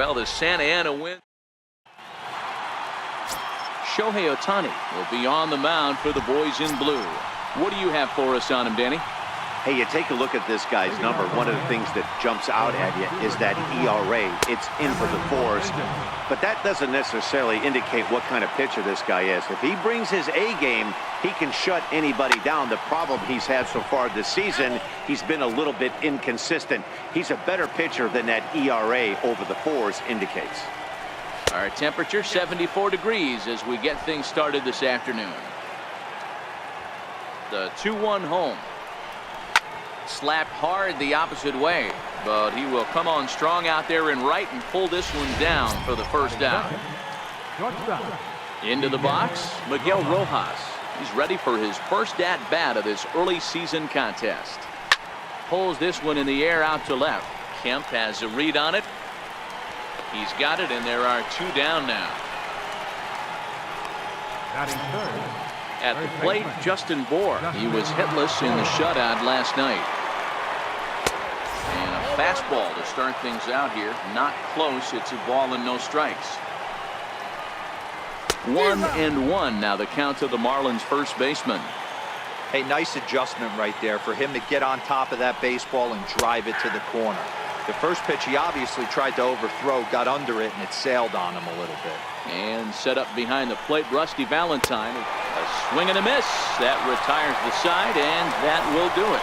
Well, the Santa Ana win. Shohei will be on the mound for the boys in blue. What do you have for us on him, Danny? Hey, you take a look at this guy's number. One of the things that jumps out at you is that ERA. It's into the fours. But that doesn't necessarily indicate what kind of pitcher this guy is. If he brings his A game, he can shut anybody down. The problem he's had so far this season, he's been a little bit inconsistent. He's a better pitcher than that ERA over the fours indicates. Our temperature 74 degrees as we get things started this afternoon. The 2-1 home. Slapped hard the opposite way, but he will come on strong out there in right and pull this one down for the first down. Into the box, Miguel Rojas. He's ready for his first at-bat of this early season contest. Pulls this one in the air out to left. Kemp has a read on it. He's got it, and there are 2 down now. At the plate, Justin Bohr. He was hitless in the shutout last night. And a fastball to start things out here. Not close. It's a ball and no strikes. 1-1 now the count to the Marlins first baseman. Hey, nice adjustment right there for him to get on top of that baseball and drive it to the corner. The first pitch he obviously tried to overthrow, got under it, and it sailed on him a little bit. And set up behind the plate, Rusty Valentine. A swing and a miss. That retires the side, and that will do it.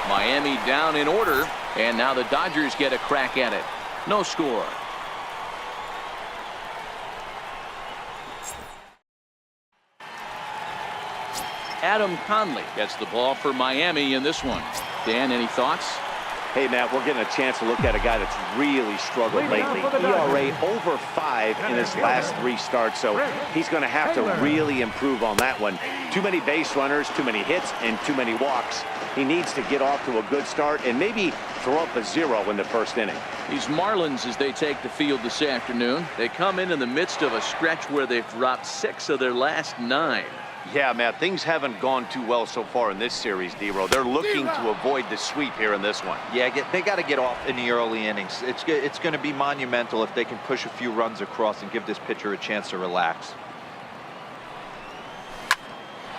Miami down in order, and now the Dodgers get a crack at it. No score. Adam Conley gets the ball for Miami in this one. Dan, any thoughts? Hey, Matt, we're getting a chance to look at a guy that's really struggled lately. ERA over 5 in his last 3 starts, so he's going to have to really improve on that one. Too many base runners, too many hits, and too many walks. He needs to get off to a good start and maybe throw up a 0 in the first inning. These Marlins, as they take the field this afternoon, they come in the midst of a stretch where they've dropped 6 of their last 9. Yeah, Matt, things haven't gone too well so far in this series, D-Row. They're looking to avoid the sweep here in this one. Yeah, they got to get off in the early innings. It's going to be monumental if they can push a few runs across and give this pitcher a chance to relax.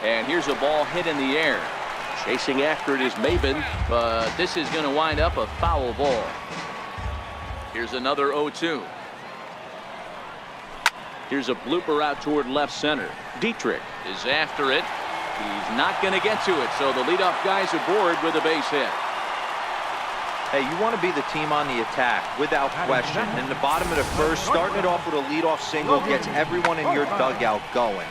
And here's a ball hit in the air. Chasing after it is Maben, but this is going to wind up a foul ball. Here's another 0-2. Here's a blooper out toward left center. Dietrich is after it. He's not going to get to it, so the leadoff guy's aboard with a base hit. Hey, you want to be the team on the attack, without question. In the bottom of the first, starting it off with a leadoff single gets everyone in your dugout going.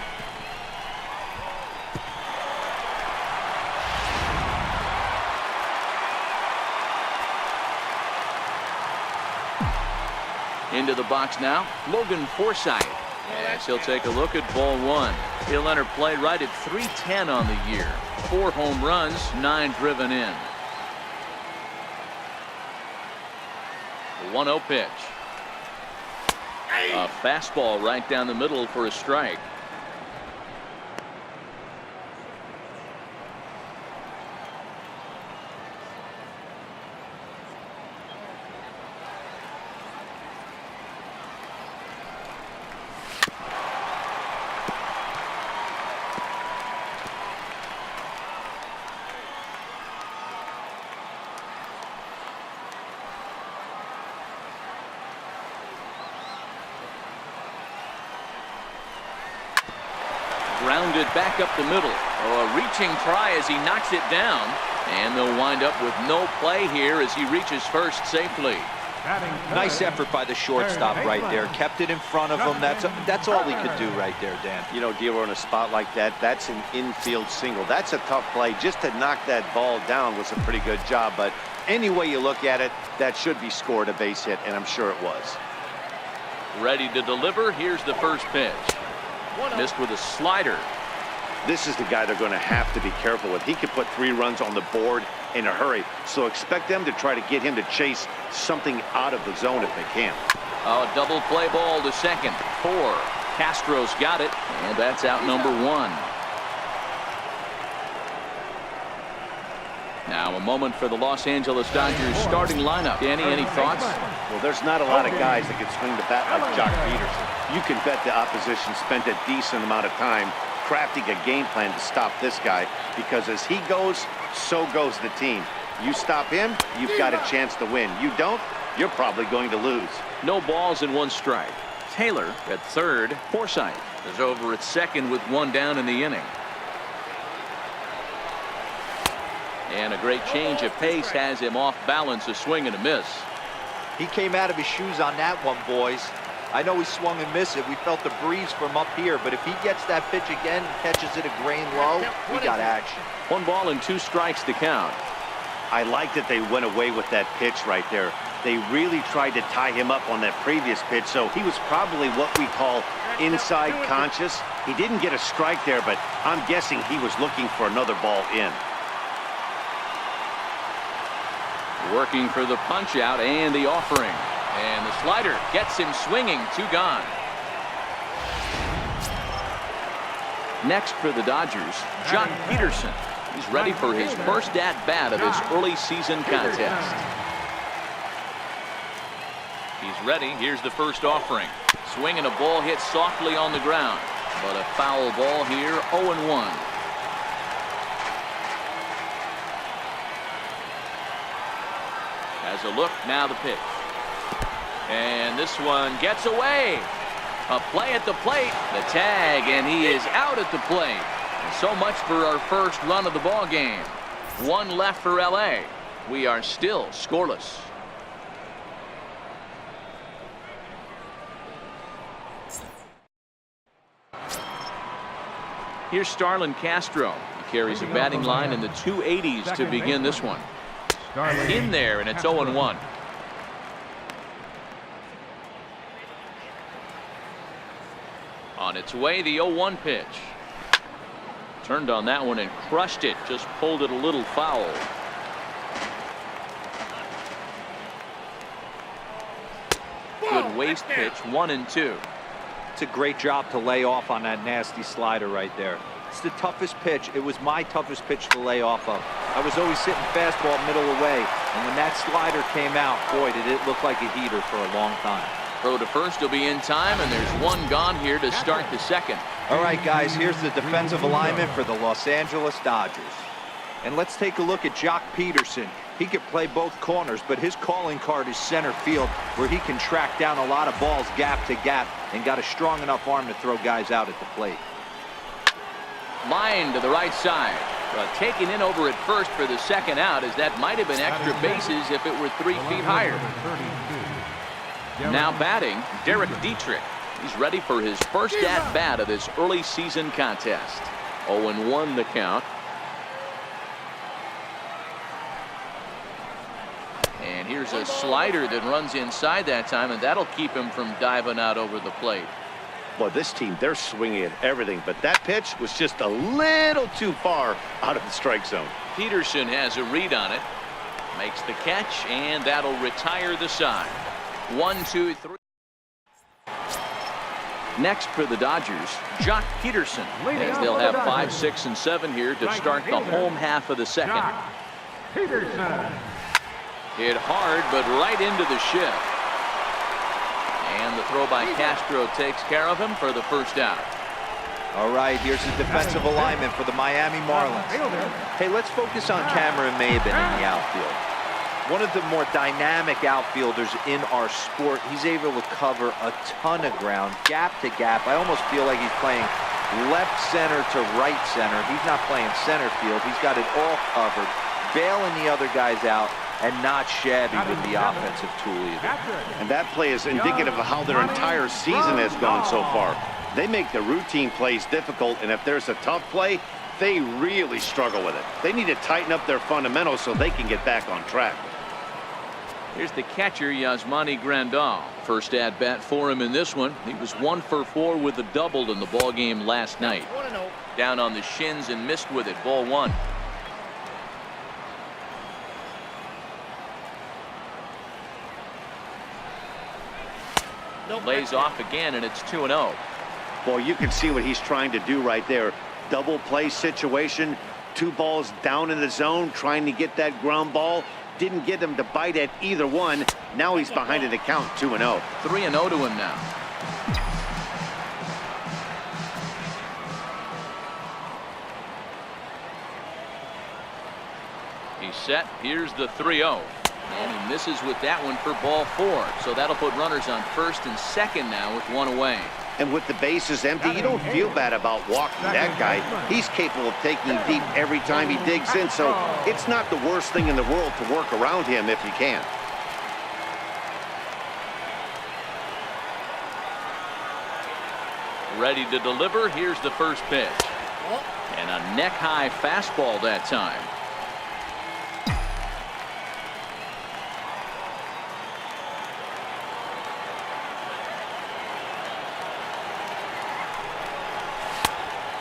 Into the box now, Logan Forsythe. Yes, he'll take a look at ball 1. He'll enter play right at .310 on the year. 4 home runs, 9 driven in. 1-0 pitch. A fastball right down the middle for a strike. Grounded back up the middle. Oh, a reaching try as he knocks it down. And they'll wind up with no play here as he reaches first safely. Nice effort by the shortstop right there. Kept it in front of him. That's all he could do right there, Dan. You know, dealer in a spot like that, that's an infield single. That's a tough play. Just to knock that ball down was a pretty good job. But any way you look at it, that should be scored a base hit, and I'm sure it was. Ready to deliver. Here's the first pitch. Missed with a slider. This is the guy they're going to have to be careful with. He could put 3 runs on the board in a hurry. So expect them to try to get him to chase something out of the zone if they can. Oh, double play ball to second. 4. Castro's got it, and that's out number 1. Now a moment for the Los Angeles Dodgers starting lineup. Danny, any thoughts? Well, there's not a lot of guys that can swing the bat like Jock Peterson. You can bet the opposition spent a decent amount of time crafting a game plan to stop this guy, because as he goes, so goes the team. You stop him, you've got a chance to win. You don't, you're probably going to lose. No balls and 1 strike. Taylor at third. Forsythe is over at second with 1 down in the inning. And a great change of pace has him off balance, a swing and a miss. He came out of his shoes on that one, boys. I know he swung and missed it. We felt the breeze from up here, but if he gets that pitch again and catches it a grain low, we got action. 1 ball and 2 strikes to count. I like that they went away with that pitch right there. They really tried to tie him up on that previous pitch, so he was probably what we call inside conscious. He didn't get a strike there, but I'm guessing he was looking for another ball in. Working for the punch out and the offering. And the slider gets him swinging. 2 gone. Next for the Dodgers, Jock Peterson. He's ready for his first at-bat of this early season contest. He's ready. Here's the first offering. Swing and a ball hit softly on the ground. But a foul ball here, 0-1. Has a look, now the pitch. And this one gets away. A play at the plate, the tag, and he is out at the plate. And so much for our first run of the ball game. 1 left for LA. We are still scoreless. Here's Starlin Castro. He carries a batting line in the 280s to begin this one. In there, and it's 0-1. On its way, the 0-1 pitch. Turned on that one and crushed it. Just pulled it a little foul. Good waste pitch, 1-2. It's a great job to lay off on that nasty slider right there. It's the toughest pitch. It was my toughest pitch to lay off of. I was always sitting fastball middle away, and when that slider came out, boy, did it look like a heater for a long time. Throw to first will be in time, and there's 1 gone here to start the second. All right, guys, here's the defensive alignment for the Los Angeles Dodgers. And let's take a look at Jock Peterson. He could play both corners, but his calling card is center field, where he can track down a lot of balls gap to gap and got a strong enough arm to throw guys out at the plate. Line to the right side. Taken in over at first for the second out, as that might have been extra bases if it were 3 feet higher. Now batting, Derek Dietrich. He's ready for his first at-bat of this early season contest. 0-1 the count. And here's a slider that runs inside that time, and that'll keep him from diving out over the plate. Boy, this team, they're swinging at everything, but that pitch was just a little too far out of the strike zone. Peterson has a read on it. Makes the catch, and that'll retire the side. 1, 2, 3. Next for the Dodgers, Jock Peterson, as they'll have 5, 6, and 7 here to start the home half of the second. Hit hard, but right into the shift. And the throw by Castro takes care of him for the first out. All right, here's the defensive alignment for the Miami Marlins. Hey, let's focus on Cameron Maybin in the outfield. One of the more dynamic outfielders in our sport. He's able to cover a ton of ground, gap to gap. I almost feel like he's playing left center to right center. He's not playing center field. He's got it all covered, bailing the other guys out, and not shabby with the offensive tool either. And that play is indicative of how their entire season has gone so far. They make the routine plays difficult, and if there's a tough play, they really struggle with it. They need to tighten up their fundamentals so they can get back on track. Here's the catcher, Yasmani Grandal. First at bat for him in this one. He was 1 for 4 with a double in the ball game last night. Down on the shins and missed with it. Ball 1. Lays off again, and it's 2-0. Boy, you can see what he's trying to do right there. Double play situation, 2 balls down in the zone, trying to get that ground ball. Didn't get him to bite at either one. Now he's behind in the count, 2-0. 3-0 to him now. He's set. Here's the 3-0. And he misses with that one for ball 4. So that'll put runners on first and second now with 1 away. And with the bases empty, you don't feel bad about walking that guy. He's capable of taking deep every time he digs in, so it's not the worst thing in the world to work around him if you can. Ready to deliver. Here's the first pitch. And a neck-high fastball that time.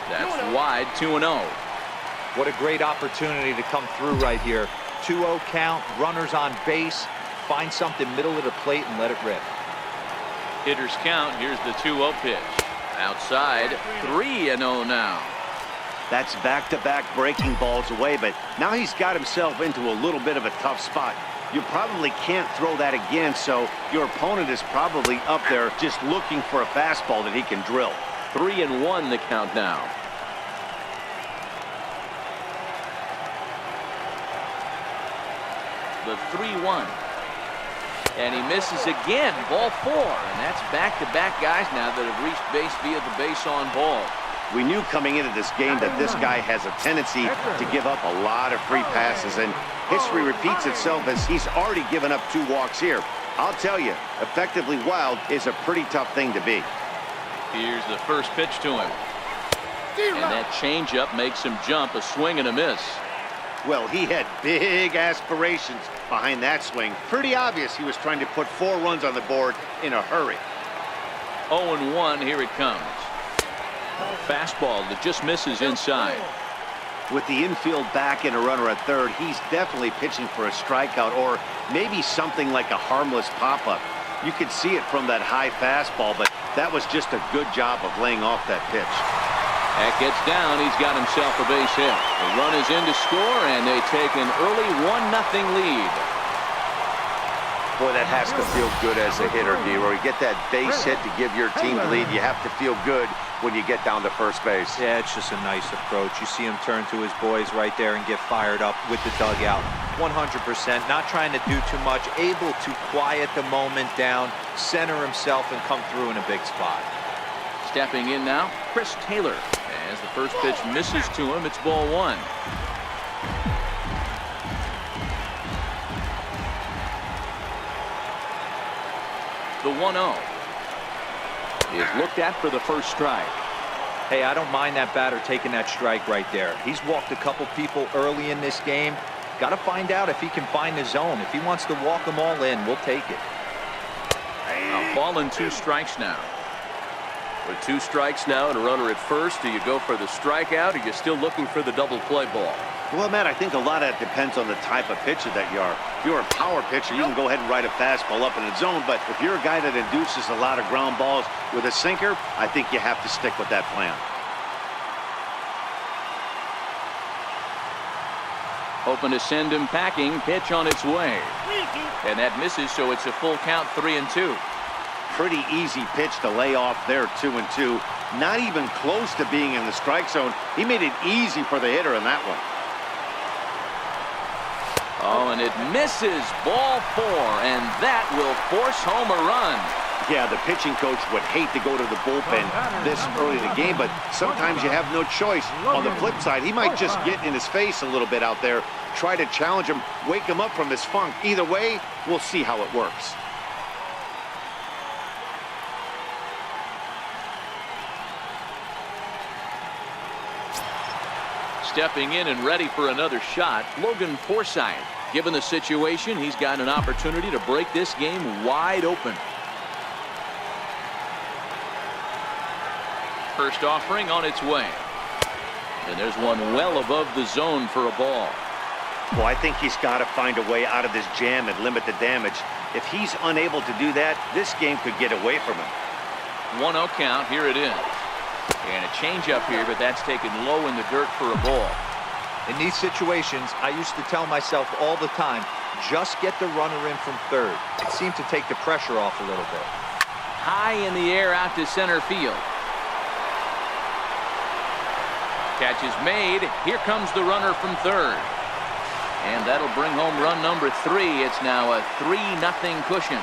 That's wide, 2-0. What a great opportunity to come through right here. 2-0 count, runners on base. Find something middle of the plate and let it rip. Hitters count. Here's the 2-0 pitch. Outside, 3-0 now. That's back-to-back breaking balls away, but now he's got himself into a little bit of a tough spot. You probably can't throw that again, so your opponent is probably up there just looking for a fastball that he can drill. 3-1 the count now. The 3-1. And he misses again. Ball 4. And that's back-to-back guys now that have reached base via the base on ball. We knew coming into this game that this guy has a tendency to give up a lot of free passes, and history repeats itself as he's already given up 2 walks here. I'll tell you, effectively wild is a pretty tough thing to be. Here's the first pitch to him. And that changeup makes him jump. A swing and a miss. Well, he had big aspirations behind that swing. Pretty obvious he was trying to put 4 runs on the board in a hurry. 0-1, here it comes. Fastball that just misses inside. With the infield back and a runner at third, he's definitely pitching for a strikeout or maybe something like a harmless pop-up. You could see it from that high fastball, but that was just a good job of laying off that pitch. That gets down. He's got himself a base hit. The run is in to score, and they take an early 1-0 lead. Boy, that has to feel good as a hitter, D. Where you get that base hit to give your team the lead, you have to feel good when you get down to first base. Yeah, it's just a nice approach. You see him turn to his boys right there and get fired up with the dugout. 100%, not trying to do too much, able to quiet the moment down, center himself, and come through in a big spot. Stepping in now, Chris Taylor. As the first pitch misses to him, it's ball 1. The 1-0 is looked at for the first strike. Hey, I don't mind that batter taking that strike right there. He's walked a couple people early in this game. Got to find out if he can find the zone. If he wants to walk them all in, we'll take it. A ball and 2 strikes now. With 2 strikes now and a runner at first, do you go for the strikeout, or are you still looking for the double play ball? Well, Matt, I think a lot of it depends on the type of pitcher that you are. If you're a power pitcher, you can go ahead and ride a fastball up in the zone, but if you're a guy that induces a lot of ground balls with a sinker, I think you have to stick with that plan. Hoping to send him packing. Pitch on its way. And that misses, so it's a full count, 3-2. Pretty easy pitch to lay off there, 2-2. Not even close to being in the strike zone. He made it easy for the hitter in that one. Oh, and it misses. Ball 4, and that will force home a run. Yeah, the pitching coach would hate to go to the bullpen this early in the game, but sometimes you have no choice. On the flip side, he might just get in his face a little bit out there, try to challenge him, wake him up from his funk. Either way, we'll see how it works. Stepping in and ready for another shot, Logan Forsythe. Given the situation, he's got an opportunity to break this game wide open. First offering on its way. And there's one well above the zone for a ball. Well, I think he's got to find a way out of this jam and limit the damage. If he's unable to do that, this game could get away from him. 1-0 count. Here it is. And a changeup here, but that's taken low in the dirt for a ball. In these situations, I used to tell myself all the time, just get the runner in from third. It seemed to take the pressure off a little bit. High in the air out to center field. Catch is made. Here comes the runner from third. And that'll bring home run number 3. It's now a 3-0 cushion.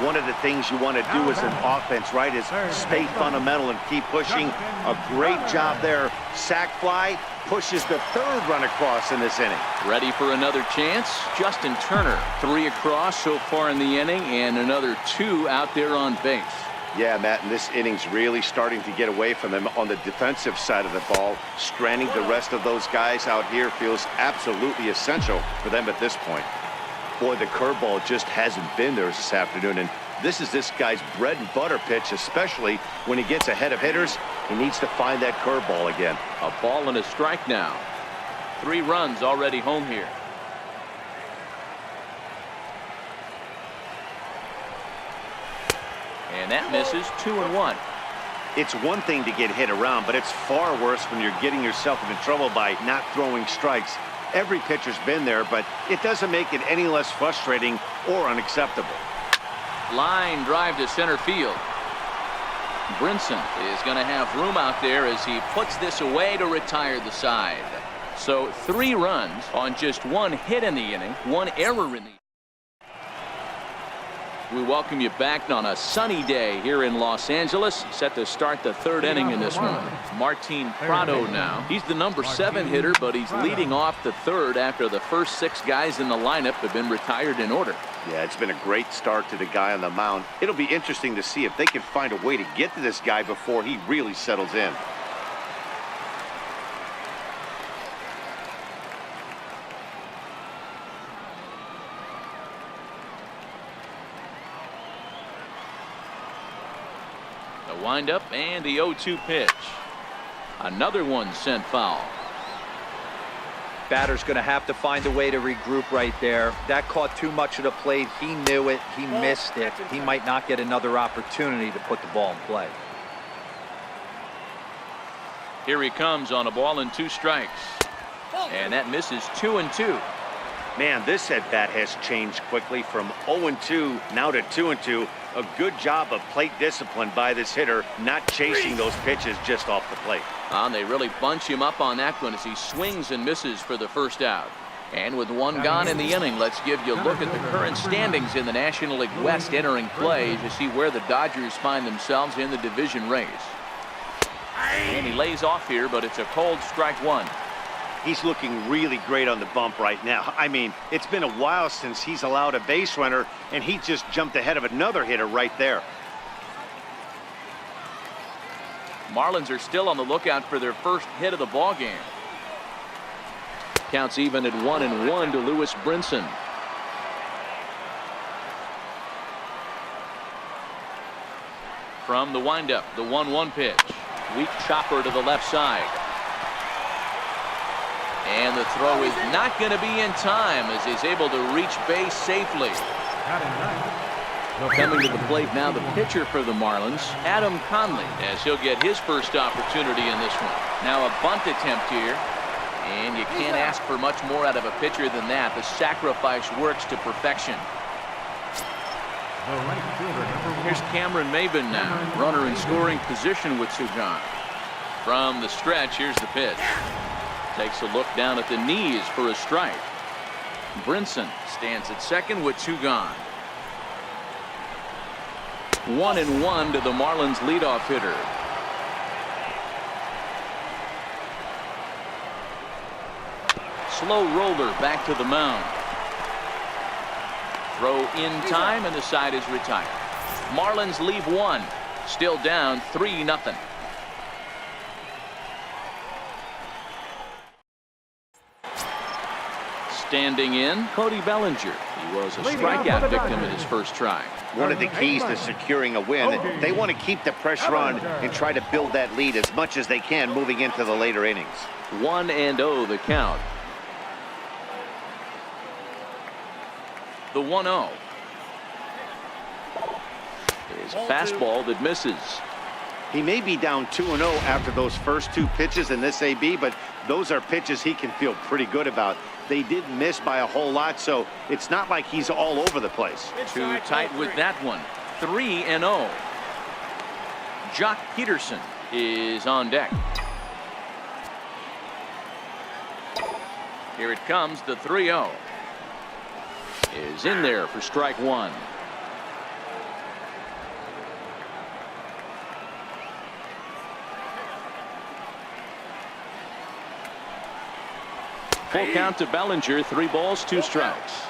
One of the things you want to do as an offense, right, is stay fundamental and keep pushing. A great job there. Sac fly pushes the third run across in this inning. Ready for another chance? Justin Turner, 3 across so far in the inning, and another 2 out there on base. Yeah, Matt, and this inning's really starting to get away from them on the defensive side of the ball. Stranding the rest of those guys out here feels absolutely essential for them at this point. Boy, the curveball just hasn't been there this afternoon, and this is this guy's bread and butter pitch, especially when he gets ahead of hitters. He needs to find that curveball again. A ball and a strike now. 3 runs already home here. And that misses. 2-1. It's one thing to get hit around, but it's far worse when you're getting yourself into trouble by not throwing strikes. Every pitcher's been there, but it doesn't make it any less frustrating or unacceptable. Line drive to center field. Brinson is going to have room out there as he puts this away to retire the side. So 3 runs on just 1 hit in the inning, 1 error in the inning. We welcome you back on a sunny day here in Los Angeles, set to start the 3rd inning in this one. Martin Prado now. He's the number 7 hitter, but he's leading off the 3rd after the first 6 guys in the lineup have been retired in order. Yeah, it's been a great start to the guy on the mound. It'll be interesting to see if they can find a way to get to this guy before he really settles in. The windup and the 0-2 pitch. Another one sent foul. Batter's going to have to find a way to regroup right there. That caught too much of the plate. He knew it. He missed it. He might not get another opportunity to put the ball in play. Here he comes on a ball and 2 strikes. And that misses. 2-2. Man, this at-bat has changed quickly from 0-2 now to 2-2. A good job of plate discipline by this hitter, not chasing those pitches just off the plate. And they really bunch him up on that one as he swings and misses for the first out. And with 1 gone in the inning, let's give you a look at the current standings in the National League West entering play to see where the Dodgers find themselves in the division race. And he lays off here, but it's a cold strike 1. He's looking really great on the bump right now. I mean, it's been a while since he's allowed a base runner, and he just jumped ahead of another hitter right there. Marlins are still on the lookout for their first hit of the ball game. Counts even at 1-1 to Lewis Brinson. From the windup, the 1-1 pitch. Weak chopper to the left side. And the throw is not going to be in time as he's able to reach base safely. Coming to the plate now, the pitcher for the Marlins, Adam Conley, as he'll get his first opportunity in this one. Now a bunt attempt here, and you can't ask for much more out of a pitcher than that. The sacrifice works to perfection. Here's Cameron Maybin now, runner in scoring position with 2 gone. From the stretch, here's the pitch. Takes a look down at the knees for a strike. Brinson stands at second with 2 gone. 1-1 to the Marlins leadoff hitter. Slow roller back to the mound. Throw in time, and the side is retired. Marlins leave 1. Still down 3-0. Standing in, Cody Bellinger. He was a strikeout victim in his first try. One of the keys to securing a win, they want to keep the pressure on and try to build that lead as much as they can moving into the later innings. 1-0 the count. The 1-0 is a fastball that misses. He may be down 2-0 after those first 2 pitches in this AB, but those are pitches he can feel pretty good about. They did miss by a whole lot, so it's not like he's all over the place. Too tight with that one. 3-0. Jock Peterson is on deck. Here it comes, the 3-0. Is in there for strike one. Full count to Bellinger, 3 balls, 2 strikes.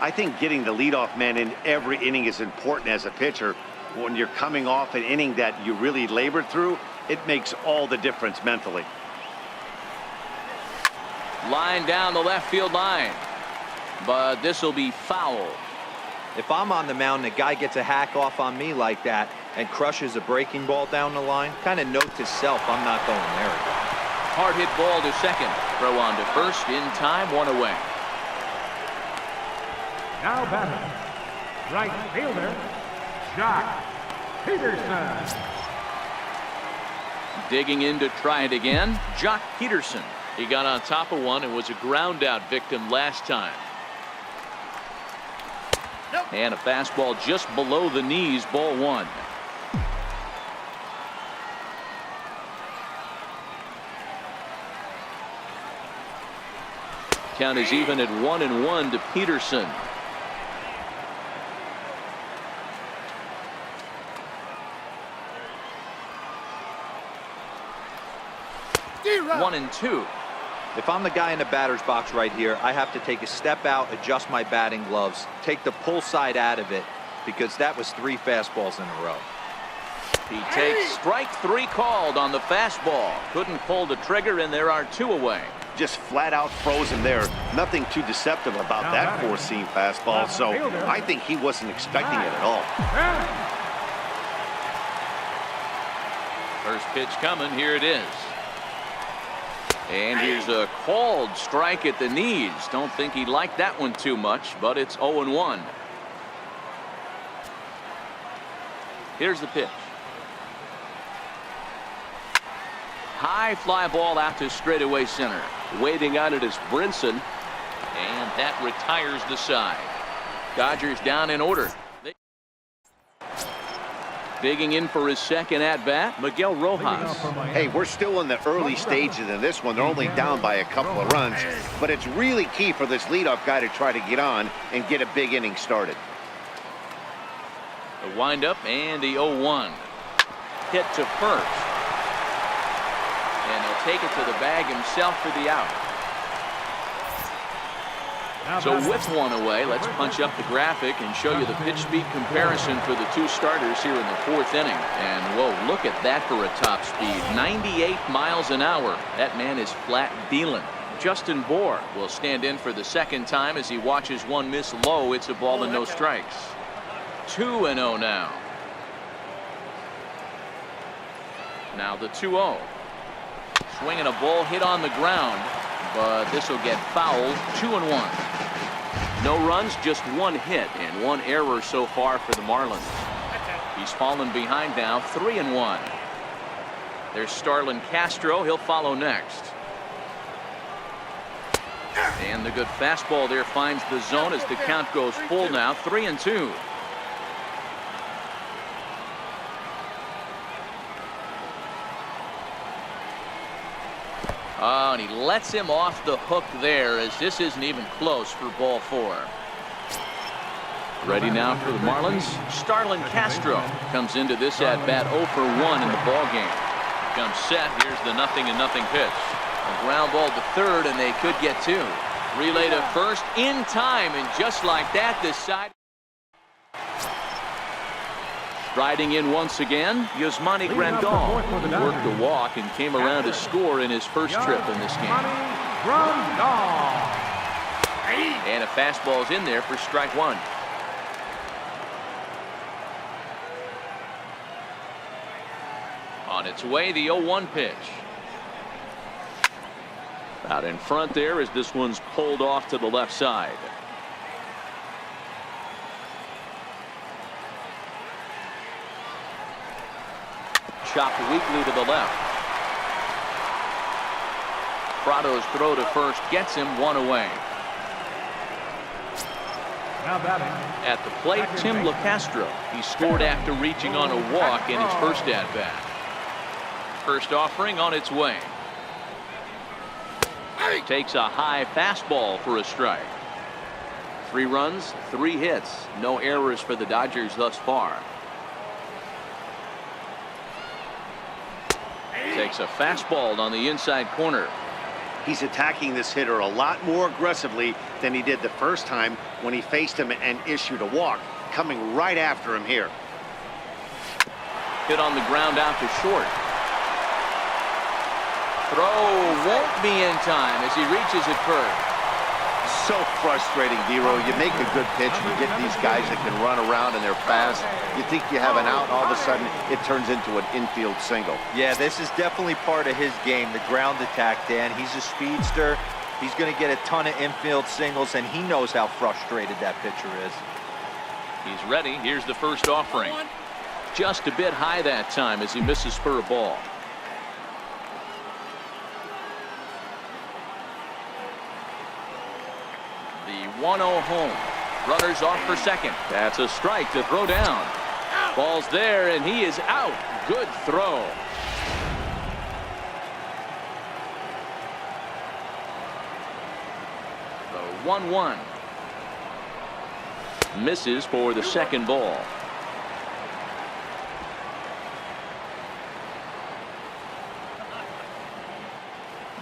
I think getting the leadoff man in every inning is important as a pitcher. When you're coming off an inning that you really labored through, it makes all the difference mentally. Line down the left field line, but this will be foul. If I'm on the mound, the guy gets a hack off on me like that and crushes a breaking ball down the line, kind of note to self, I'm not going there again. Hard hit ball to second. Throw on to first in time, 1 away. Now batting, right fielder, Jock Peterson. Digging in to try it again, Jock Peterson. He got on top of one and was a ground out victim last time. And a fastball just below the knees, ball 1. Count is even at 1-1 to Peterson. One and 2. If I'm the guy in the batter's box right here, I have to take a step out, adjust my batting gloves, take the pull side out of it, because that was 3 fastballs in a row. He takes strike 3 called on the fastball. Couldn't pull the trigger, and there are 2 away. Just flat out frozen there. Nothing too deceptive about that 4-seam fastball, so I think he wasn't expecting it at all. First pitch coming, here it is. And here's a called strike at the knees. Don't think he liked that one too much, but it's 0-1. Here's the pitch. High fly ball out to straightaway center. Waiting on it is Brinson, and that retires the side. Dodgers down in order. Digging in for his second at-bat, Miguel Rojas. Hey, we're still in the early stages of this one. They're only down by a couple of runs, but it's really key for this leadoff guy to try to get on and get a big inning started. The windup and the 0-1. Hit to first. And he'll take it to the bag himself for the out. So with 1 away, let's punch up the graphic and show you the pitch speed comparison for the 2 starters here in the 4th inning. And whoa, look at that for a top speed. 98 miles an hour. That man is flat dealing. Justin Bohr will stand in for the second time as he watches one miss low. It's a ball and no strikes. 2-0 now. Now the 2-0. Swinging a ball hit on the ground, but this will get fouled. 2-1. No runs, just 1 hit and 1 error so far for the Marlins. He's fallen behind now, 3-1. There's Starlin Castro. He'll follow next. And the good fastball there finds the zone as the count goes full now, 3-2. Oh, and he lets him off the hook there as this isn't even close for ball 4. Ready now for the Marlins. Starlin Castro comes into this at bat 0 for 1 in the ball game. Comes set. Here's the 0-0 pitch. A ground ball to third, and they could get 2. Relay to first in time, and just like that, this side. Riding in once again, Yasmani Grandal, who worked a walk and came around to score in his first trip in this game. And a fastball's in there for strike 1. On its way, the 0-1 pitch. Out in front there as this one's pulled off to the left side. chopped weakly to the left. Prado's throw to first gets him one away. Now batting. At the plate, Tim LeCastro. He scored after reaching on a walk in his first at-bat. First offering on its way. Takes a high fastball for a strike. 3 runs, 3 hits. No errors for the Dodgers thus far. Takes a fastball on the inside corner. He's attacking this hitter a lot more aggressively than he did the first time when he faced him and issued a walk. Coming right after him here. Hit on the ground out to short. Throw won't be in time as he reaches it first. So frustrating, Dero. You make a good pitch, you get these guys that can run around and they're fast. You think you have an out, all of a sudden it turns into an infield single. Yeah, this is definitely part of his game, the ground attack, Dan. He's a speedster. He's going to get a ton of infield singles, and he knows how frustrated that pitcher is. He's ready. Here's the first offering. Just a bit high that time as he misses for a ball. The 1-0 home. Runners off for second. That's a strike to throw down. Ball's there, and he is out. Good throw. The 1-1. Misses for the second ball.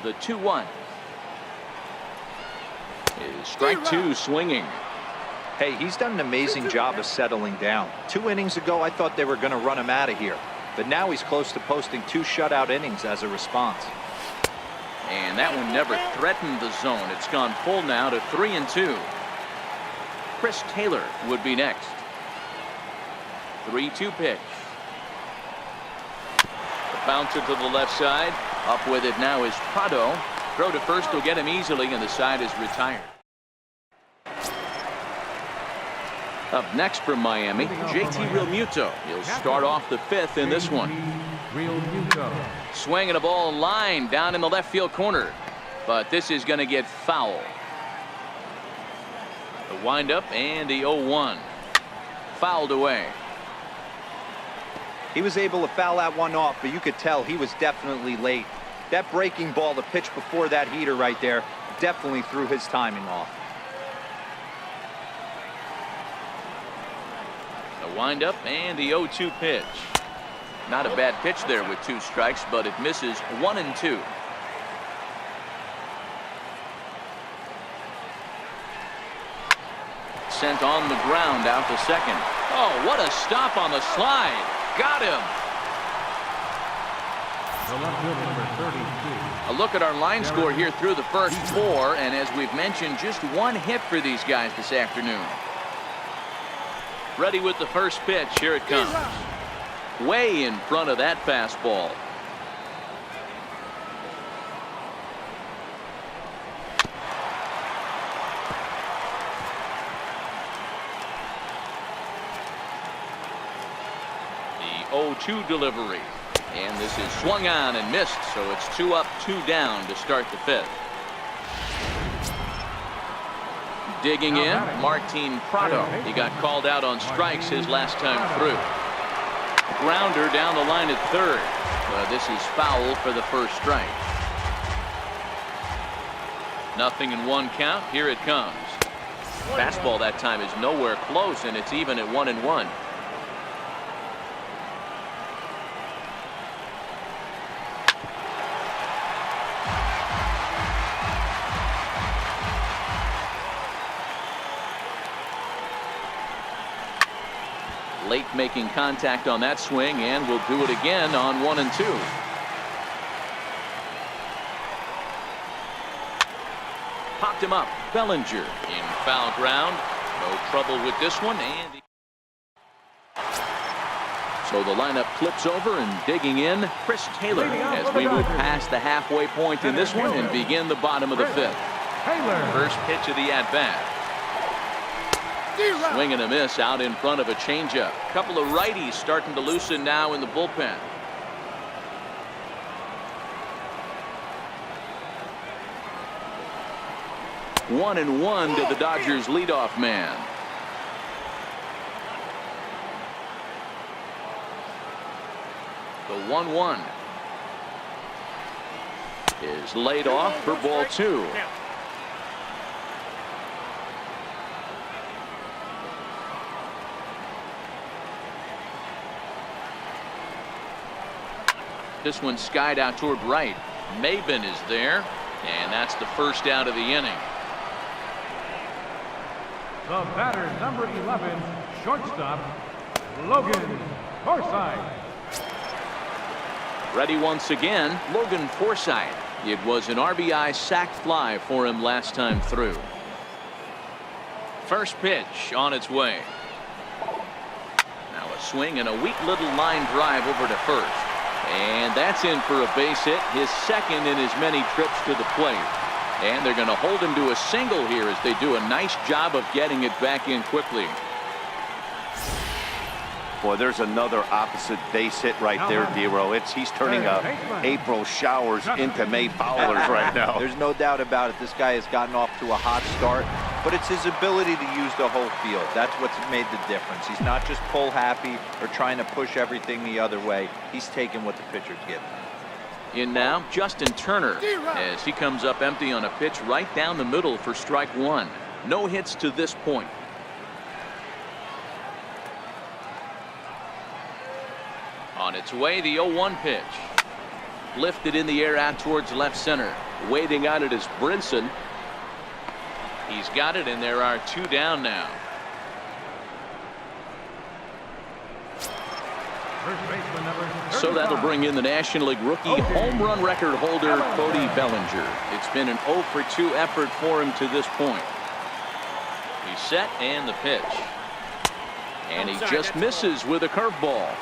The 2-1. Is strike 2 swinging. Hey, he's done an amazing job of settling down. 2 innings ago, I thought they were going to run him out of here. But now he's close to posting 2 shutout innings as a response. And that one never threatened the zone. It's gone full now to 3-2. Chris Taylor would be next. 3-2 pitch. The bouncer to the left side. Up with it now is Prado. Throw to first will get him easily, and the side is retired. Up next from Miami, JT Realmuto. He'll start off the 5th in this one. Swinging a ball line down in the left field corner, but this is going to get foul. The windup and the 0-1. Fouled away. He was able to foul that one off, but you could tell he was definitely late. That breaking ball, the pitch before that heater right there, definitely threw his timing off. The windup and the 0-2 pitch. Not a bad pitch there with 2 strikes, but it misses 1-2. Sent on the ground out to second. Oh, what a stop on the slide. Got him. A look at our line score here through the first 4, and as we've mentioned, just 1 hit for these guys this afternoon. Ready with the first pitch. Here it comes. Way in front of that fastball. The 0-2 delivery. And this is swung on and missed, so it's 2 up, 2 down to start the 5th. Digging in, Martin Prado. He got called out on strikes his last time through. Grounder down the line at 3rd. But this is foul for the first strike. 0-1 count. Here it comes. Fastball that time is nowhere close, and it's even at 1-1. Late making contact on that swing, and will do it again on 1-2. Popped him up. Bellinger in foul ground. No trouble with this one. And so the lineup flips over, and digging in, Chris Taylor, as we move past the halfway point in this one and begin the bottom of the 5th. First pitch of the at-bat. Swing and a miss out in front of a changeup. Couple of righties starting to loosen now in the bullpen. 1-1 to the Dodgers leadoff man. The 1-1 is laid off for ball 2. This one skied out toward right. Maben is there, and that's the first out of the inning. The batter, number 11, shortstop, Logan Forsythe. Ready once again, Logan Forsythe. It was an RBI sac fly for him last time through. First pitch on its way. Now a swing and a weak little line drive over to first. And that's in for a base hit, his second in as many trips to the plate. And they're going to hold him to a single here as they do a nice job of getting it back in quickly. Boy, there's another opposite base hit right there, Dero. He's turning April showers into May bowlers right now. There's no doubt about it. This guy has gotten off to a hot start, but it's his ability to use the whole field. That's what's made the difference. He's not just pull happy or trying to push everything the other way. He's taking what the pitcher's giving. In now, Justin Turner, as he comes up empty on a pitch right down the middle for strike 1. No hits to this point. On its way, the 0-1 pitch. Lifted in the air out towards left center. Waiting on it is Brinson. He's got it, and there are 2 down now. So that'll bring in the National League rookie home run record holder, Cody Bellinger. It's been an 0 for 2 effort for him to this point. He's set, and the pitch. And he just misses with a curveball.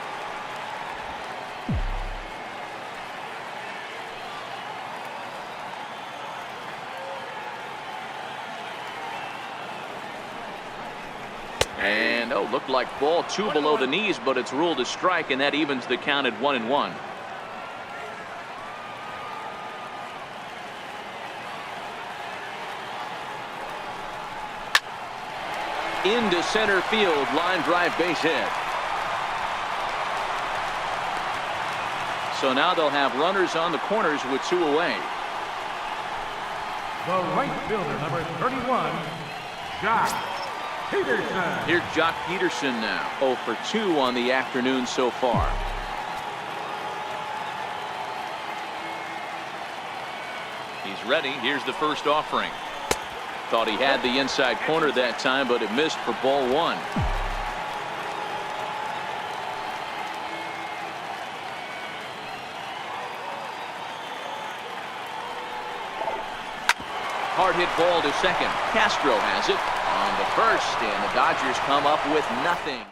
And looked like ball 2 below the knees, but it's ruled a strike, and that evens the count at 1-1. Into center field, line drive base hit. So now they'll have runners on the corners with 2 away. The right fielder, number 31, Jock Peterson. Here's Jock Peterson now. 0 for 2 on the afternoon so far. He's ready. Here's the first offering. Thought he had the inside corner that time, but it missed for ball 1. Hard hit ball to second. Castro has it on the first, and the Dodgers come up with nothing.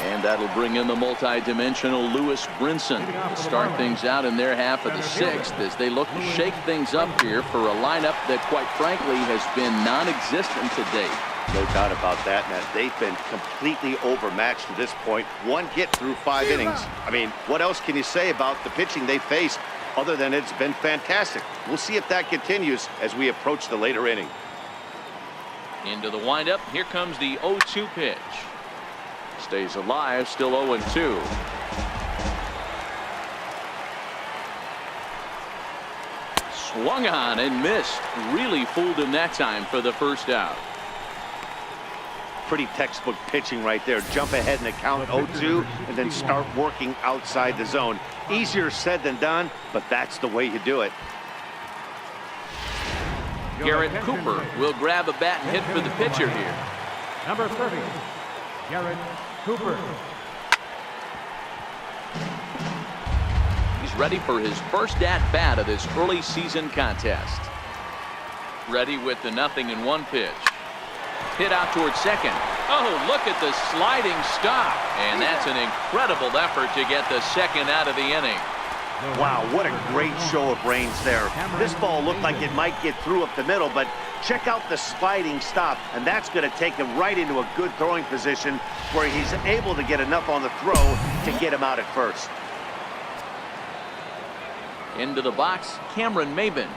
And that'll bring in the multi-dimensional Lewis Brinson to start things out in their half of the 6th as they look to shake things up here for a lineup that, quite frankly, has been non-existent to date. No doubt about that, Matt. They've been completely overmatched to this point. 1 hit through 5 innings. I mean, what else can you say about the pitching they face other than it's been fantastic? We'll see if that continues as we approach the later inning. Into the windup. Here comes the 0-2 pitch. Stays alive, still 0-2. Swung on and missed. Really fooled him that time for the first out. Pretty textbook pitching right there. Jump ahead in the count 0-2 and then start working outside the zone. Easier said than done, but that's the way you do it. Garrett Cooper will grab a bat and hit for the pitcher here. Number 30, Garrett Cooper. He's ready for his first at-bat of this early season contest. Ready with the 0-1 pitch. Hit out towards second. Oh, look at the sliding stop. And that's an incredible effort to get the second out of the inning. Wow, what a great show of range there. This ball looked like it might get through up the middle, but check out the sliding stop, and that's going to take him right into a good throwing position where he's able to get enough on the throw to get him out at first. Into the box, Cameron Maben.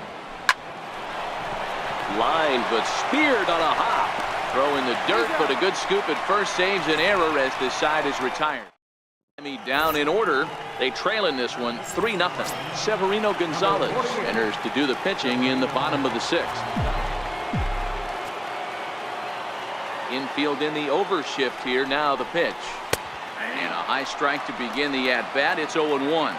Line, but speared on a hop. Throw in the dirt, but a good scoop at first saves an error as this side is retired. Down in order. They trail in this one 3-0. Severino Gonzalez enters to do the pitching in the bottom of the 6th. Infield in the overshift here. Now the pitch. And a high strike to begin the at-bat. It's 0-1.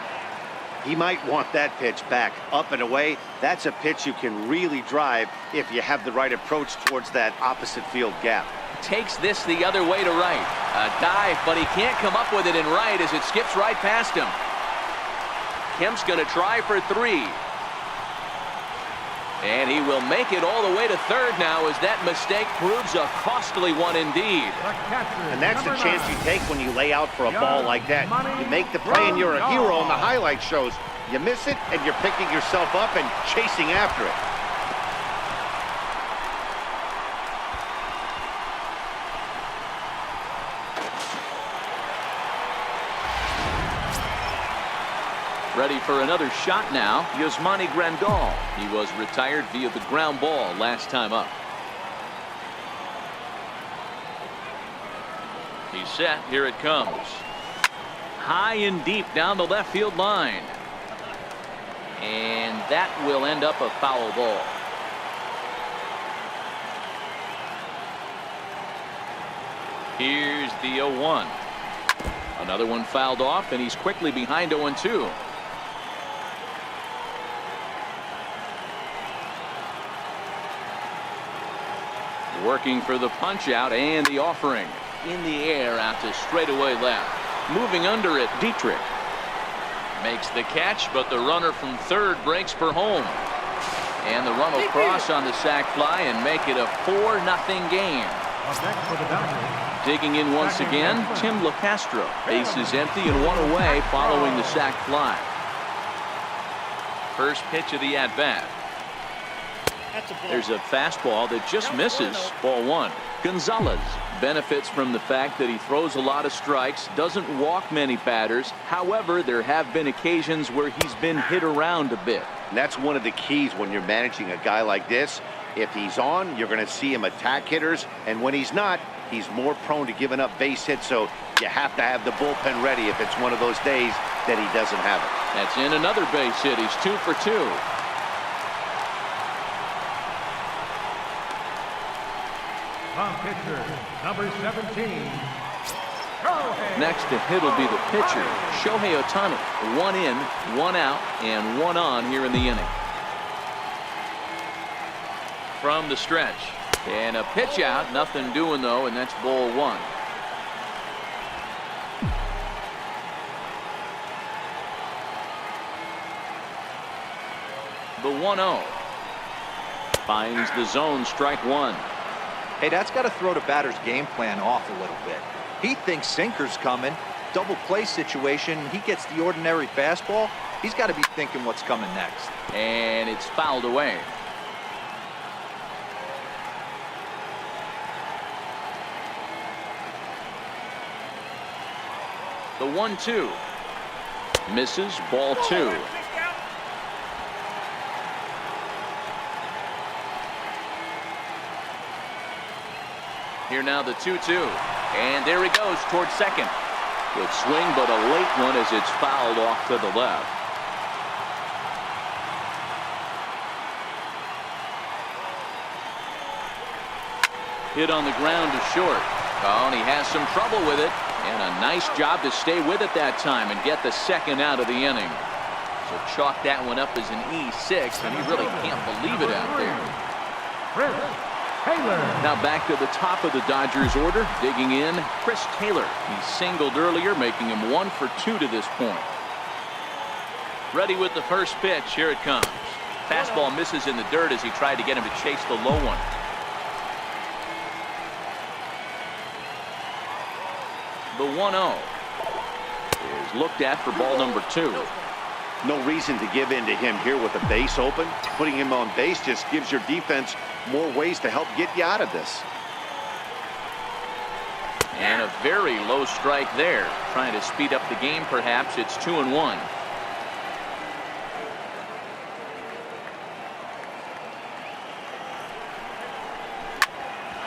He might want that pitch back up and away. That's a pitch you can really drive if you have the right approach towards that opposite field gap. Takes this the other way to right. A dive, but he can't come up with it in right as it skips right past him. Kemp's going to try for 3. And he will make it all the way to third now as that mistake proves a costly one indeed. And that's the chance you take when you lay out for a ball like that. You make the play and you're a hero on the highlight shows. You miss it and you're picking yourself up and chasing after it. Ready for another shot now, Yasmani Grandal. He was retired via the ground ball last time up. He's set. Here it comes. High and deep down the left field line. And that will end up a foul ball. Here's the 0-1. Another one fouled off, and he's quickly behind 0-2. Working for the punch out and the offering. In the air out to straightaway left. Moving under it, Dietrich. Makes the catch, but the runner from third breaks for home. And the run will cross on the sac fly and make it a 4-0 game. Digging in once again, Tim LaCastro. Base is empty and 1 away following the sac fly. First pitch of the at-bat. There's a fastball that just misses. Ball 1. Gonzalez benefits from the fact that he throws a lot of strikes, doesn't walk many batters. However, there have been occasions where he's been hit around a bit. And that's one of the keys when you're managing a guy like this. If he's on, you're going to see him attack hitters, and when he's not, he's more prone to giving up base hits, so you have to have the bullpen ready if it's one of those days that he doesn't have it. That's in another base hit. He's 2 for 2. Pitcher, number 17. Next to hit will be the pitcher, Shohei Ohtani. 1 in, 1 out, and 1 on here in the inning. From the stretch. And a pitch out. Nothing doing, though, and that's ball 1. The 1-0. Finds the zone, strike 1. Hey, that's got to throw the batter's game plan off a little bit. He thinks sinker's coming. Double play situation. He gets the ordinary fastball. He's got to be thinking what's coming next. And it's fouled away. The 1-2. Misses, ball 2. Here now the 2-2. And there he goes towards second. Good swing, but a late one as it's fouled off to the left. Hit on the ground to short. Oh, and he has some trouble with it. And a nice job to stay with it that time and get the second out of the inning. So chalk that one up as an E6, and he really can't believe it out there. Now back to the top of the Dodgers order. Digging in, Chris Taylor. He singled earlier, making him 1 for 2 to this point. Ready with the first pitch. Here it comes. Fastball misses in the dirt as he tried to get him to chase the low one. The 1-0 is looked at for ball number 2. No reason to give in to him here with the base open. Putting him on base just gives your defense more ways to help get you out of this. And a very low strike there. Trying to speed up the game, perhaps. It's 2-1.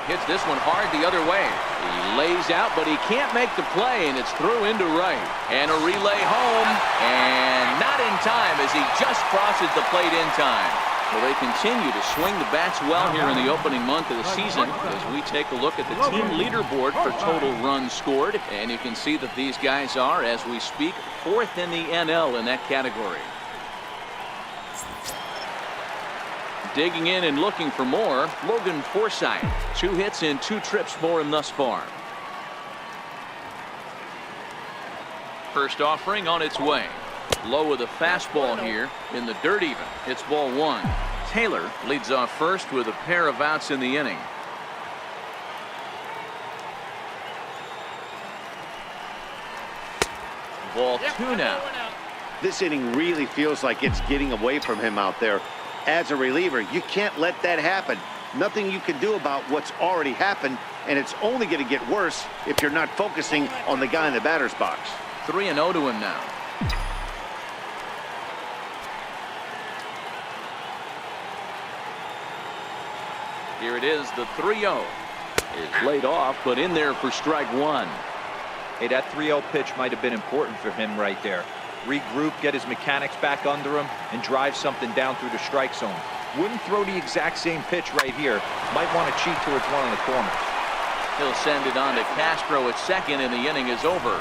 Hits this one hard the other way. He lays out, but he can't make the play, and it's through into right. And a relay home, and not in time as he just crosses the plate in time. Well, they continue to swing the bats well here in the opening month of the season as we take a look at the team leaderboard for total runs scored. And you can see that these guys are, as we speak, 4th in the NL in that category. Digging in and looking for more, Logan Forsythe. 2 hits and 2 trips for him thus far. First offering on its way. Low with a fastball here in the dirt even. It's ball 1. Taylor leads off first with a pair of outs in the inning. Ball 2 now. This inning really feels like it's getting away from him out there. As a reliever, you can't let that happen. Nothing you can do about what's already happened, and it's only going to get worse if you're not focusing on the guy in the batter's box. 3-0 to him now. Here it is, the 3-0 is laid off, but in there for strike 1. Hey, that 3-0 pitch might have been important for him right there. Regroup, get his mechanics back under him, and drive something down through the strike zone. Wouldn't throw the exact same pitch right here. Might want to cheat towards one of the corners. He'll send it on to Castro at second, and the inning is over.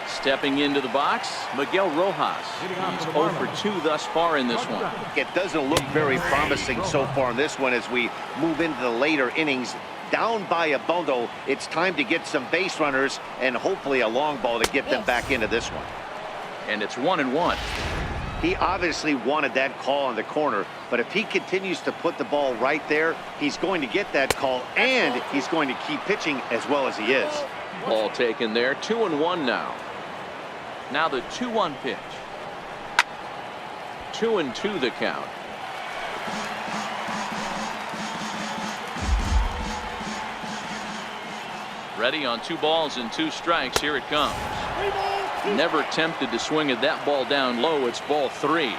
Stepping into the box, Miguel Rojas. He's 0 for 2 thus far in this one. It doesn't look very promising so far in this one as we move into the later innings. Down by a bundle, it's time to get some base runners and hopefully a long ball to get them back into this one. And it's 1-1. He obviously wanted that call on the corner, but if he continues to put the ball right there, he's going to get that call, and he's going to keep pitching as well as he is. Ball taken there, 2-1 now. Now the 2-1 pitch. 2-2 the count. Ready on 2 balls and 2 strikes. Here it comes. Never tempted to swing at that ball down low. It's ball 3.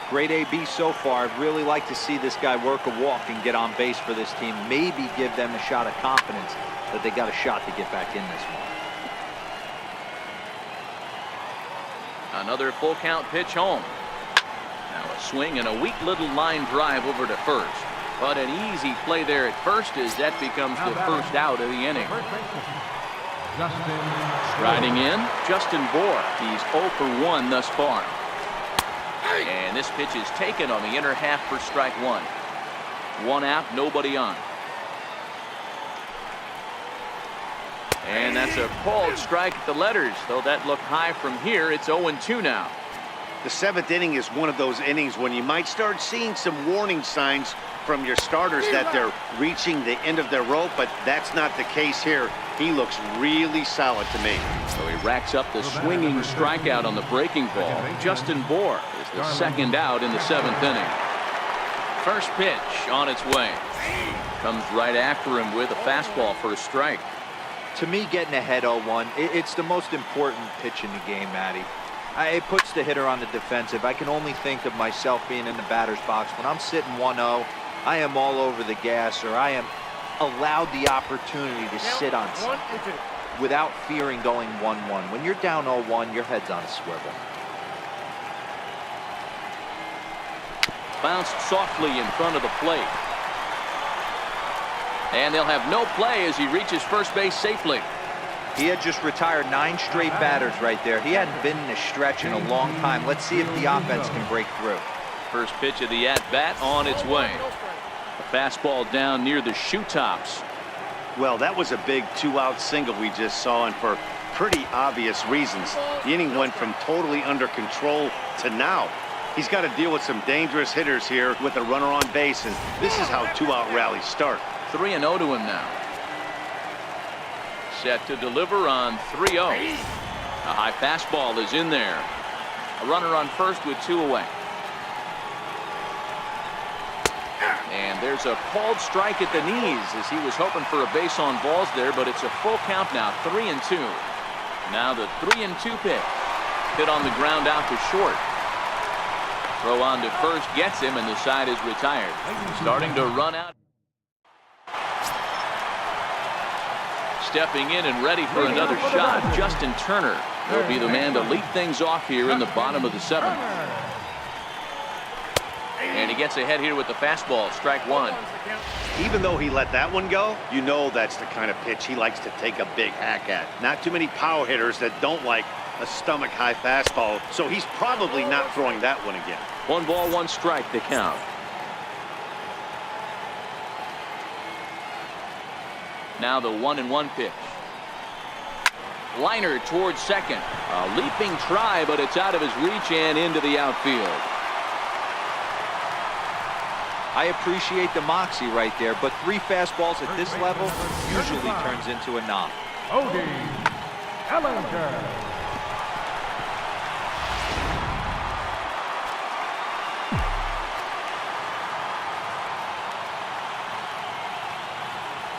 Great AB so far. I'd really like to see this guy work a walk and get on base for this team. Maybe give them a shot of confidence that they got a shot to get back in this one. Another full count pitch home. Now a swing and a weak little line drive over to first. But an easy play there at first as that becomes the first out of the inning. Riding in, Justin Bohr. He's 0 for 1 thus far. And this pitch is taken on the inner half for strike 1. 1 out, nobody on. And that's a called strike at the letters. Though that looked high from here, it's 0-2 now. The 7th inning is one of those innings when you might start seeing some warning signs from your starters that they're reaching the end of their rope, but that's not the case here. He looks really solid to me. So he racks up the swinging strikeout on the breaking ball. Justin Bohr is the second out in the 7th inning. First pitch on its way. Comes right after him with a fastball for a strike. To me, getting ahead 0-1, it's the most important pitch in the game, Matty. It puts the hitter on the defensive. I can only think of myself being in the batter's box. When I'm sitting 1-0, I am all over the gas, or I am allowed the opportunity to sit on something without fearing going 1-1. When you're down 0-1, your head's on a swivel. Bounced softly in front of the plate. And they'll have no play as he reaches first base safely. He had just retired 9 straight batters right there. He hadn't been in a stretch in a long time. Let's see if the offense can break through. First pitch of the at-bat on its way. A fastball down near the shoe tops. Well, that was a big 2-out single we just saw, and for pretty obvious reasons. The inning went from totally under control to now. He's got to deal with some dangerous hitters here with a runner on base, and this is how 2-out rallies start. 3-0 to him now. Set to deliver on 3-0. A high fastball is in there. A runner on first with 2 away. And there's a called strike at the knees as he was hoping for a base on balls there, but it's a full count now, 3-2. Now the 3-2 pitch. Hit on the ground out to short. Throw on to first gets him, and the side is retired. Starting to run out. Stepping in and ready for another shot, Justin Turner will be the man to lead things off here in the bottom of the 7th. And he gets ahead here with the fastball. Strike one. Even though he let that one go, you know that's the kind of pitch he likes to take a big hack at. Not too many power hitters that don't like a stomach-high fastball, so he's probably not throwing that one again. 1 ball, 1 strike to count. Now the 1-1 pitch. Liner towards second. A leaping try, but it's out of his reach and into the outfield. I appreciate the moxie right there, but 3 fastballs at this level usually turns into a knock. Cody Bellinger.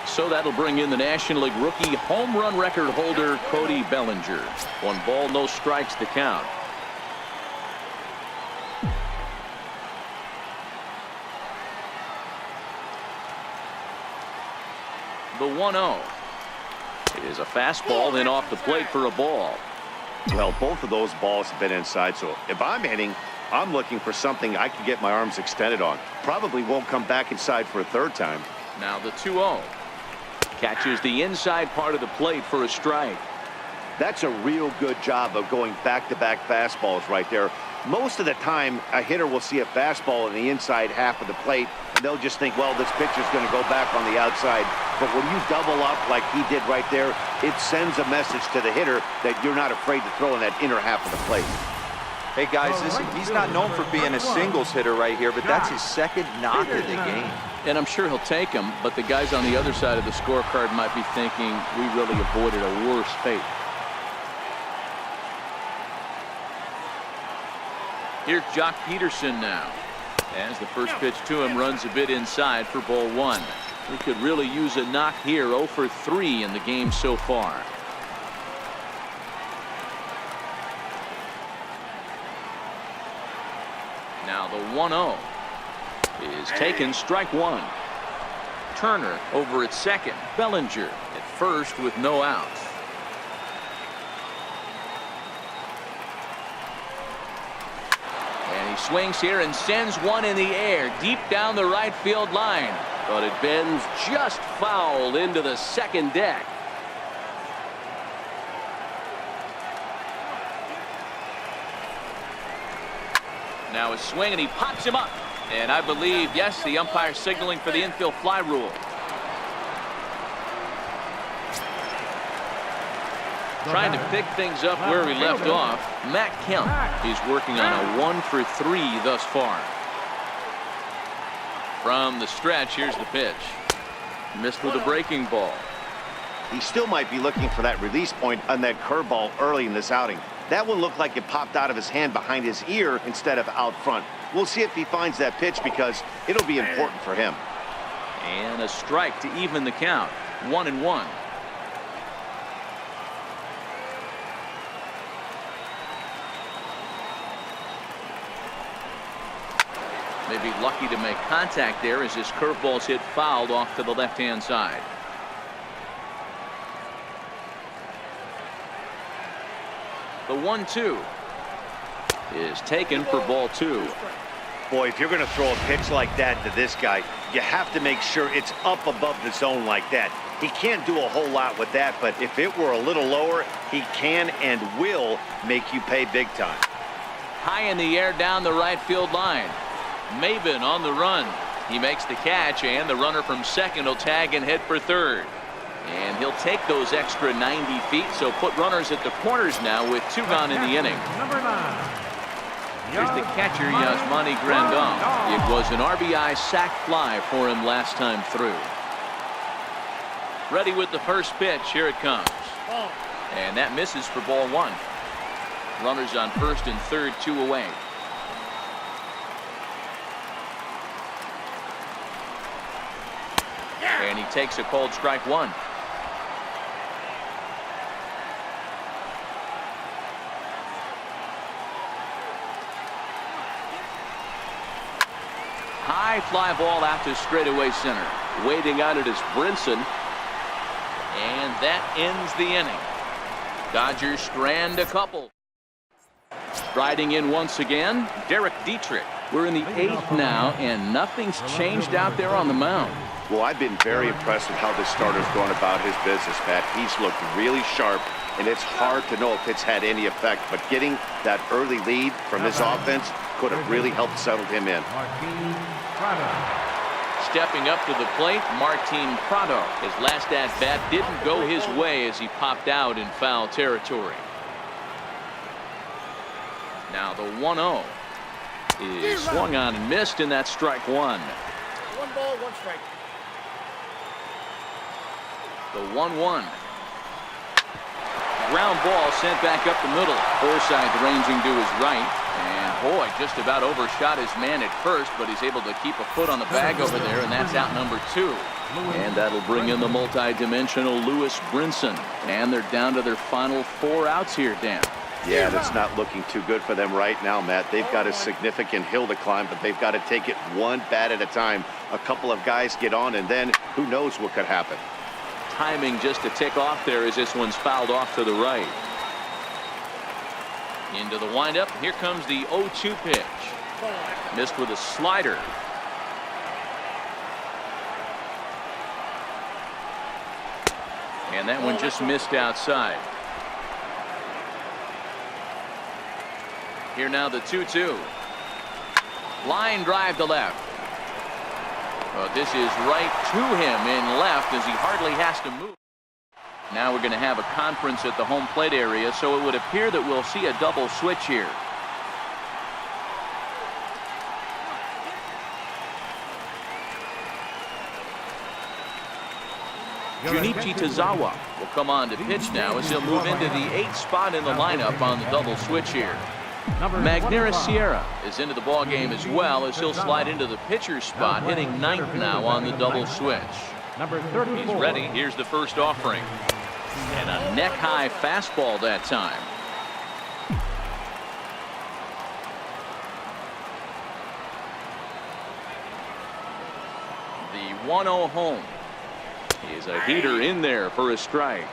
So that'll bring in the National League rookie home run record holder, Cody Bellinger. 1 ball, no strikes to count. The 1-0 is a fastball, then off the plate for a ball. Well, both of those balls have been inside, so if I'm hitting, I'm looking for something I can get my arms extended on. Probably won't come back inside for a 3rd time. Now the 2-0. Catches the inside part of the plate for a strike. That's a real good job of going back-to-back fastballs right there. Most of the time, a hitter will see a fastball in the inside half of the plate, and they'll just think, well, this pitcher's going to go back on the outside. But when you double up like he did right there, it sends a message to the hitter that you're not afraid to throw in that inner half of the plate. Hey, guys, listen, he's not known for being a singles hitter right here, but that's his 2nd knock of the game. And I'm sure he'll take him, but the guys on the other side of the scorecard might be thinking we really avoided a worse fate. Here's Jock Peterson now. As the first pitch to him runs a bit inside for ball 1. We could really use a knock here. 0 for 3 in the game so far. Now the 1-0 is taken. Strike 1. Turner over at second. Bellinger at first with no outs. And he swings here and sends one in the air deep down the right field line. But it bends just foul into the second deck. Now a swing, and he pops him up. And I believe, yes, the umpire signaling for the infield fly rule. Trying to pick things up where we left off. Matt Kemp is working on a 1 for 3 thus far. From the stretch, here's the pitch. Missed with a breaking ball. He still might be looking for that release point on that curveball early in this outing. That one looked like it popped out of his hand behind his ear instead of out front. We'll see if he finds that pitch because it'll be important for him. And a strike to even the count. 1-1. Maybe lucky to make contact there as his curveball's hit fouled off to the left-hand side. The 1-2 is taken for ball 2. Boy, if you're going to throw a pitch like that to this guy, you have to make sure it's up above the zone like that. He can't do a whole lot with that, but if it were a little lower, he can and will make you pay big time. High in the air down the right field line. Maven on the run. He makes the catch, and the runner from second will tag and head for third. And he'll take those extra 90 feet, so put runners at the corners now with 2 gone in the inning. Number 9. Here's the catcher, Yasmani Grandal. It was an RBI sac fly for him last time through. Ready with the first pitch. Here it comes. And that misses for ball 1. Runners on first and third, 2 away. And he takes a called strike 1. High fly ball out to straightaway center. Waiting on it is Brinson. And that ends the inning. Dodgers strand a couple. Striding in once again, Derek Dietrich. We're in the 8th now, and nothing's changed out there on the mound. Well, I've been very impressed with how this starter's going about his business, Matt. He's looked really sharp, and it's hard to know if it's had any effect. But getting that early lead from his offense could have really helped settle him in. Stepping up to the plate, Martin Prado. His last at-bat didn't go his way as he popped out in foul territory. Now the 1-0 is swung on and missed, and that's strike one. 1 ball, 1 strike. The 1-1. Ground ball sent back up the middle. Forsythe ranging to his right. And boy, just about overshot his man at first, but he's able to keep a foot on the bag over there, and that's out number 2. And that'll bring in the multi-dimensional Lewis Brinson. And they're down to their final 4 outs here, Dan. Yeah, that's not looking too good for them right now, Matt. They've got a significant hill to climb, but they've got to take it one bat at a time. A couple of guys get on, and then who knows what could happen. Timing just to tick off there as this one's fouled off to the right. Into the windup. Here comes the 0-2 pitch. Missed with a slider. And that one just missed outside. Here now the 2-2. Line drive to left. But this is right to him in left as he hardly has to move. Now we're going to have a conference at the home plate area, so it would appear that we'll see a double switch here. Junichi Tazawa will come on to pitch now as he'll move into the 8th spot in the lineup on the double switch here. Magneuris Sierra is into the ball game as well as he'll slide into the pitcher's spot, hitting 9th now on the double switch. He's ready. Here's the first offering. And a neck-high fastball that time. The 1-0 home is a heater in there for a strike.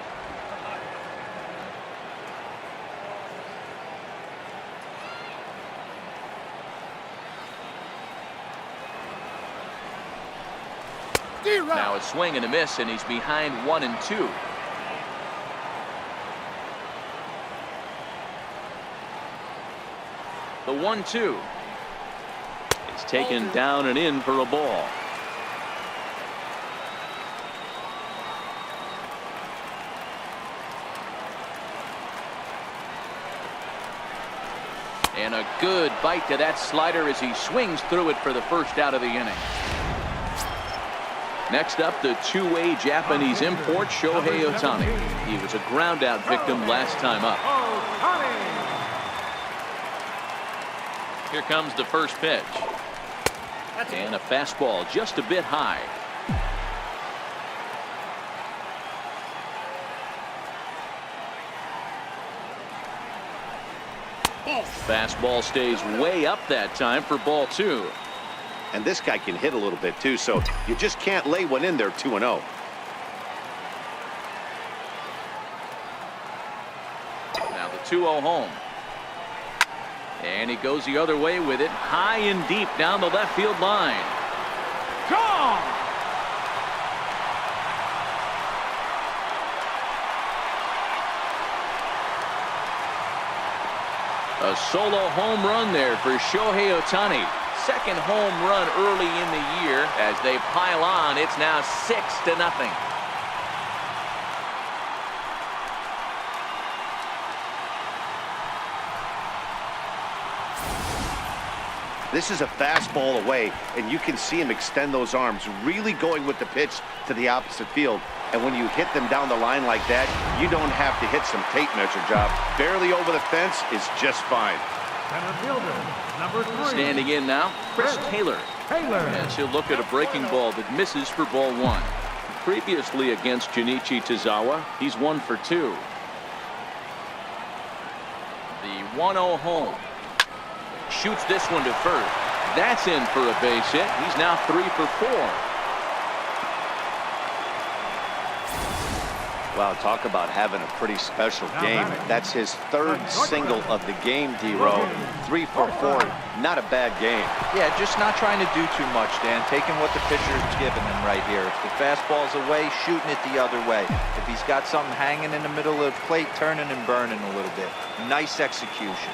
Now a swing and a miss, and he's behind 1-2. The 1-2 is taken down and in for a ball. And a good bite to that slider as he swings through it for the first out of the inning. Next up, the two-way Japanese import, Shohei Ohtani. He was a ground-out victim last time up. Here comes the first pitch. And a fastball just a bit high. Fastball stays way up that time for ball 2. And this guy can hit a little bit too, so you just can't lay one in there 2-0. Now the 2-0 home. And he goes the other way with it, high and deep down the left field line. Gone! A solo home run there for Shohei Ohtani. Second home run early in the year. As they pile on, it's now 6-0. This is a fastball away, and you can see him extend those arms, really going with the pitch to the opposite field. And when you hit them down the line like that, you don't have to hit some tape measure job. Barely over the fence is just fine. Center fielder, number 3. Standing in now, Chris Taylor. As he'll look at a breaking ball that misses for ball 1. Previously against Junichi Tazawa, he's 1 for 2. The 1-0 home. Shoots this one to first. That's in for a base hit. He's now 3 for 4. Wow, talk about having a pretty special game. That's his 3rd single of the game, D-Row. 3 for 4. Not a bad game. Yeah, just not trying to do too much, Dan. Taking what the pitcher is giving him right here. If the fastball's away, shooting it the other way. If he's got something hanging in the middle of the plate, turning and burning a little bit. Nice execution.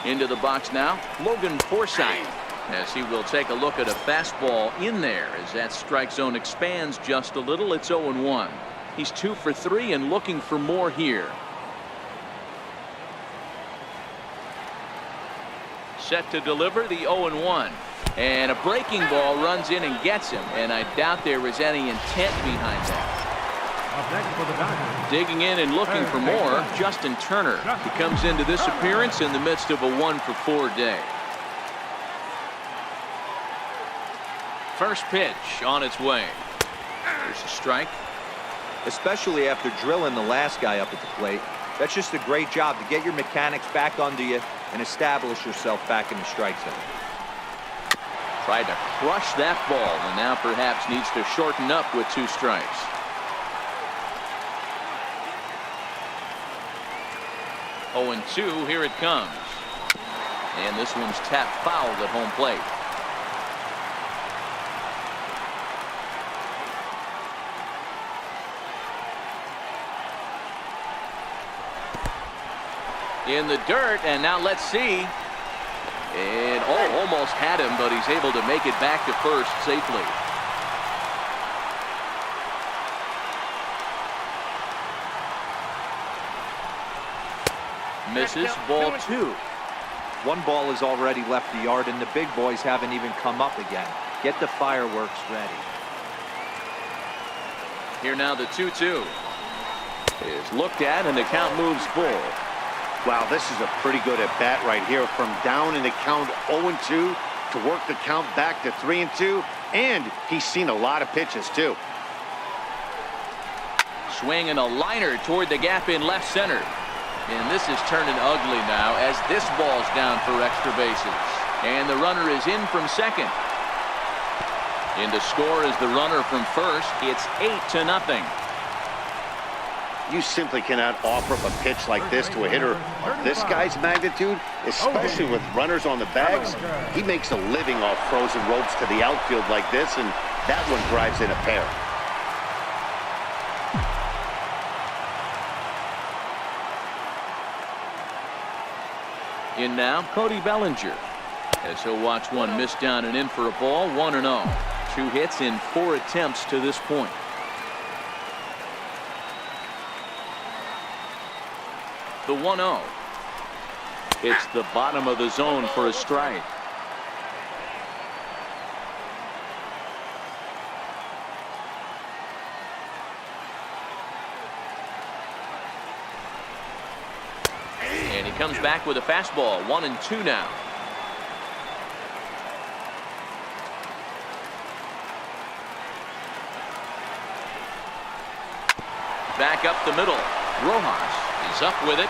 Into the box now, Logan Forsythe, as he will take a look at a fastball in there as that strike zone expands just a little. It's 0-1. He's 2 for 3 and looking for more here. Set to deliver the 0-1. And a breaking ball runs in and gets him. And I doubt there was any intent behind that. Digging in and looking for more, Justin Turner. He comes into this appearance in the midst of a 1 for 4 day. First pitch on its way. There's a strike. Especially after drilling the last guy up at the plate. That's just a great job to get your mechanics back under you and establish yourself back in the strike zone. Tried to crush that ball and now perhaps needs to shorten up with 2 strikes. Oh, and 2, here it comes. And this one's tapped foul at home plate. In the dirt, and now let's see. And almost had him, but he's able to make it back to first safely. Misses, ball 2. One ball has already left the yard, and the big boys haven't even come up again. Get the fireworks ready. Here now the 2-2 is looked at, and the count moves full. Wow, this is a pretty good at bat right here. From down in the count 0-2 to work the count back to 3-2. And he's seen a lot of pitches, too. Swinging a liner toward the gap in left center. And this is turning ugly now as this ball's down for extra bases. And the runner is in from second. In to score is the runner from first. It's 8-0. You simply cannot offer up a pitch like this to a hitter of this guy's magnitude, especially with runners on the bags. He makes a living off frozen ropes to the outfield like this, and that one drives in a pair. In now, Cody Bellinger, as he'll watch one miss down and in for a ball. 1-0. 2 hits in 4 attempts to this point. The 1-0. It's the bottom of the zone for a strike. And he comes back with a fastball. 1-2 now. Back up the middle. Rojas is up with it.